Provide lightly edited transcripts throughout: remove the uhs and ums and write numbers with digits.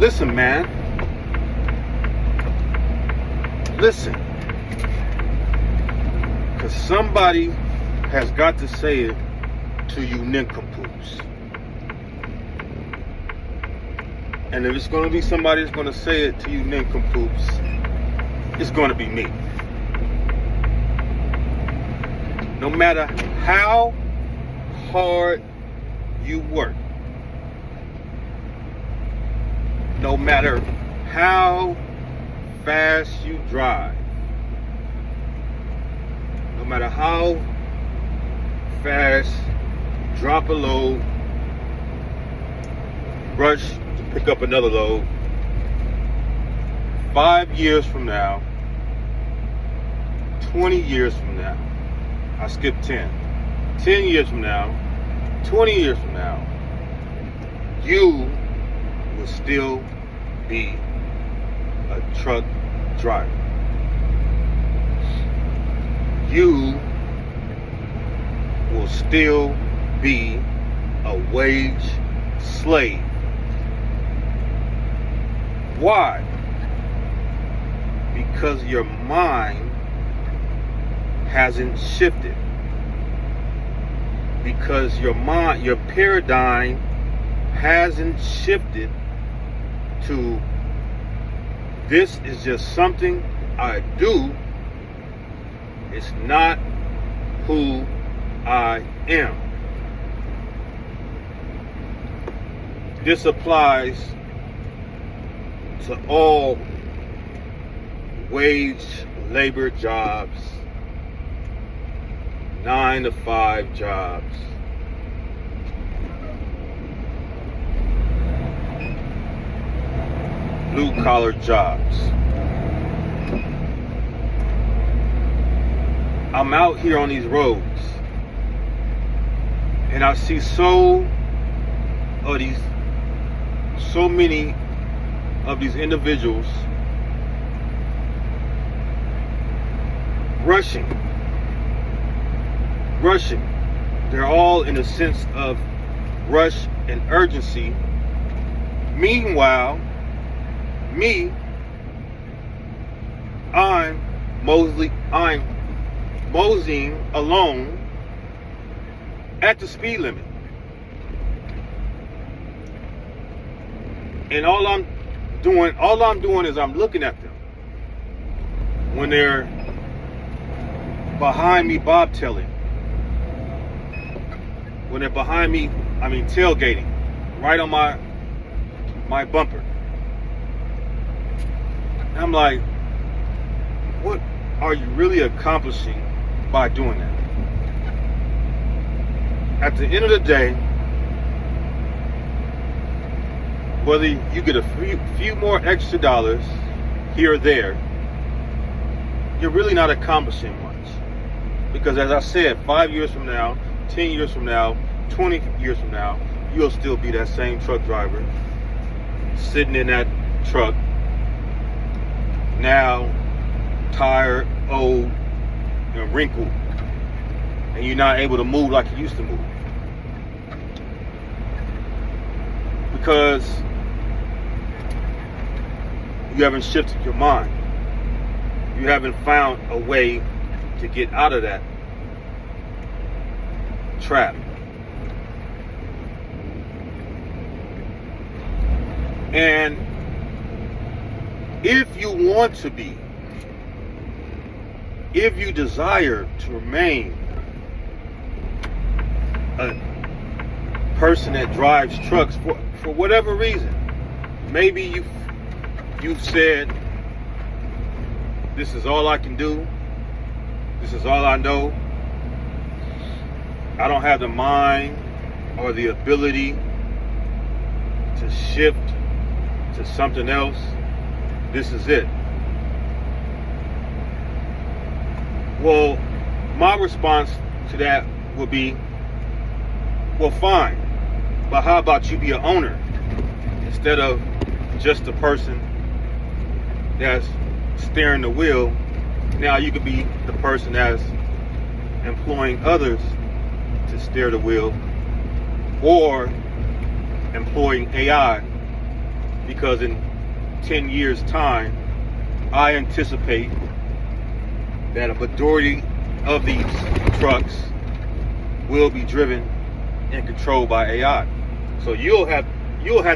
Listen, man. Listen. Because somebody has got to say it to you nincompoops. And if it's going to be somebody that's going to say it to you nincompoops, it's going to be me. No matter how hard you work, no matter how fast you drive, no matter how fast you drop a load, rush to pick up another load, 5 years from now, 20 years from now, I skipped 10. 10 years from now, 20 years from now, you will still be a truck driver. You will still be a wage slave. Why? Because your mind hasn't shifted. Because your mind, your paradigm hasn't shifted to this is just something I do. It's not who I am. This applies to all wage labor jobs, 9-to-5 jobs. Blue collar jobs. I'm out here on these roads and I see so many of these individuals rushing. They're all in a sense of rush and urgency. Meanwhile, I'm moseying along at the speed limit. And all I'm doing is I'm looking at them when they're behind me bobtailing. When they're behind me, tailgating, right on my bumper. And I'm like, what are you really accomplishing by doing that? At the end of the day, whether you get a few more extra dollars here or there, you're really not accomplishing much. Because as I said, 5 years from now, 10 years from now, 20 years from now, you'll still be that same truck driver sitting in that truck, now tired, old, and wrinkled, and you're not able to move like you used to move. Because you haven't shifted your mind. You haven't found a way to get out of that trap. And if you want to be, if you desire to remain a person that drives trucks for whatever reason, maybe you've said, this is all I can do, this is all I know, I don't have the mind or the ability to shift to something else, this is it. Well, my response to that would be, well, fine, but how about you be an owner instead of just a person that's steering the wheel? Now you could be the person that's employing others to steer the wheel, or employing AI because in 10 years' time, I anticipate that a majority of these trucks will be driven and controlled by AI. So you'll have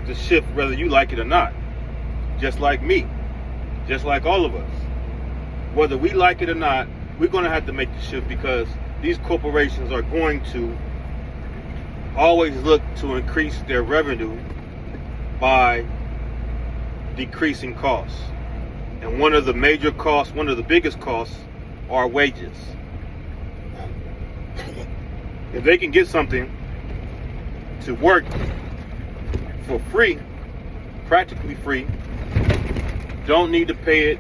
to shift whether you like it or not. Just like me, just like all of us. Whether we like it or not, we're going to have to make the shift, because these corporations are going to always look to increase their revenue by decreasing costs. And one of the major costs, one of the biggest costs, are wages. If they can get something to work for free, practically free, don't need to pay it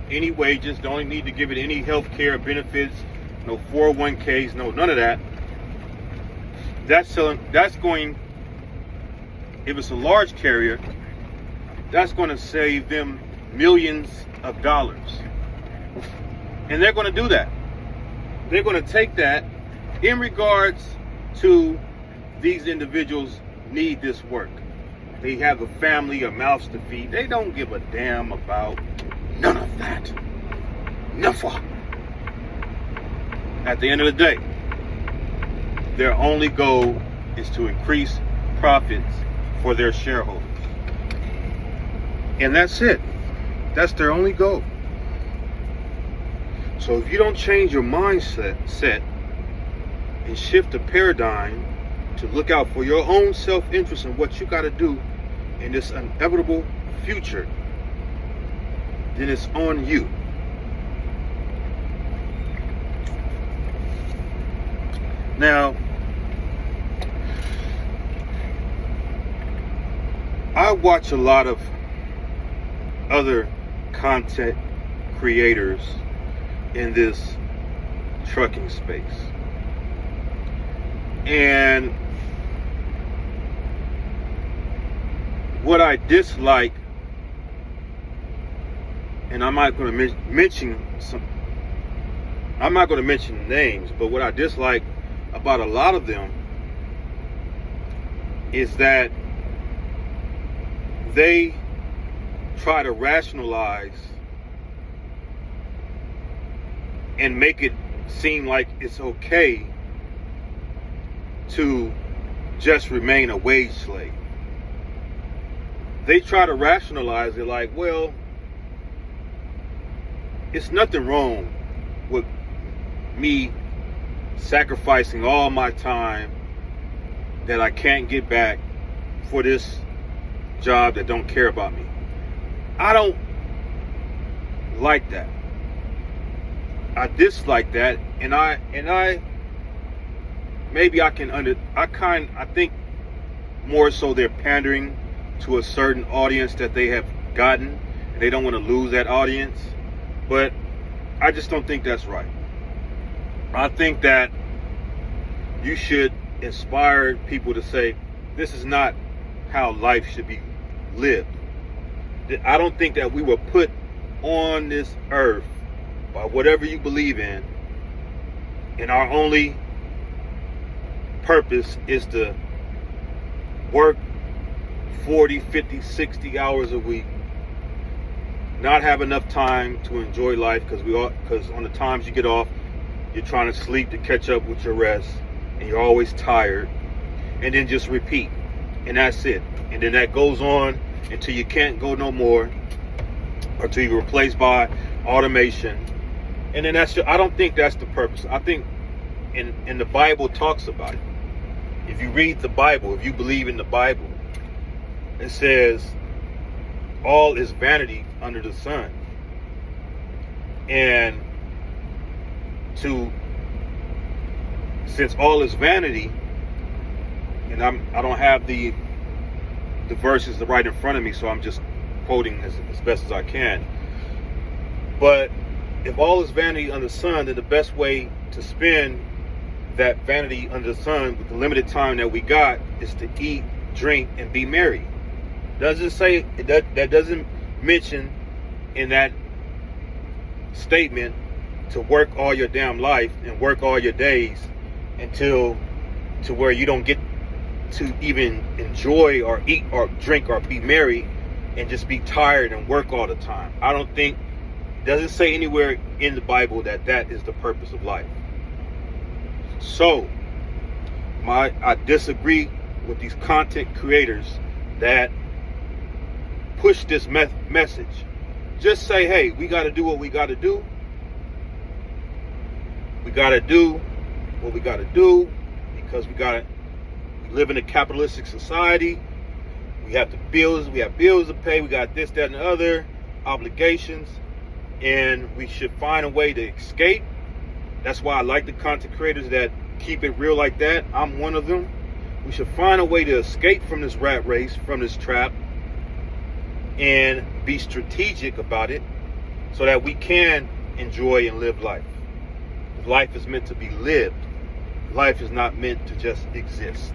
any wages, don't need to give it any health care benefits, no 401ks, no none of that. That's going, if it's a large carrier, that's going to save them millions of dollars. And they're going to do that. They're going to take that in regards to these individuals need this work. They have a family, a mouths to feed. They don't give a damn about none of that. Never. At the end of the day, their only goal is to increase profits for their shareholders. And that's it. That's their only goal. So if you don't change your mindset and shift the paradigm to look out for your own self-interest and what you got to do in this inevitable future, then it's on you. Now, I watch a lot of other content creators in this trucking space. And what I dislike, and I'm not going to mention names, but what I dislike about a lot of them is that they try to rationalize and make it seem like it's okay to just remain a wage slave. They try to rationalize it like, well, it's nothing wrong with me sacrificing all my time that I can't get back for this job that don't care about me. I don't like that. I dislike that, and I think more so they're pandering to a certain audience that they have gotten, and they don't want to lose that audience. But I just don't think that's right. I think that you should inspire people to say, this is not how life should be lived. I don't think that we were put on this earth by whatever you believe in, and our only purpose is to work 40, 50, 60 hours a week, not have enough time to enjoy life, because on the times you get off, you're trying to sleep to catch up with your rest, and you're always tired, and then just repeat, and that's it. And then that goes on until you can't go no more, or until you're replaced by automation. And then I don't think that's the purpose. I think, and the Bible talks about it. If you read the Bible, if you believe in the Bible, it says all is vanity under the sun. And since all is vanity, and I don't have the verses right in front of me, so I'm just quoting as best as I can. But if all is vanity under the sun, then the best way to spend that vanity under the sun with the limited time that we got is to eat, drink, and be merry. That doesn't mention in that statement to work all your damn life and work all your days to where you don't get to even enjoy or eat or drink or be merry and just be tired and work all the time. I don't think, it doesn't say anywhere in the Bible that that is the purpose of life. So, I disagree with these content creators that push this message. Just say, hey, we got to do what we got to do. We got to do what we got to do because we live in a capitalistic society. We have bills to pay. We got this, that, and the other obligations, and we should find a way to escape. That's why I like the content creators that keep it real like that. I'm one of them. We should find a way to escape from this rat race, from this trap, and be strategic about it so that we can enjoy and live life. Life is meant to be lived. Life is not meant to just exist.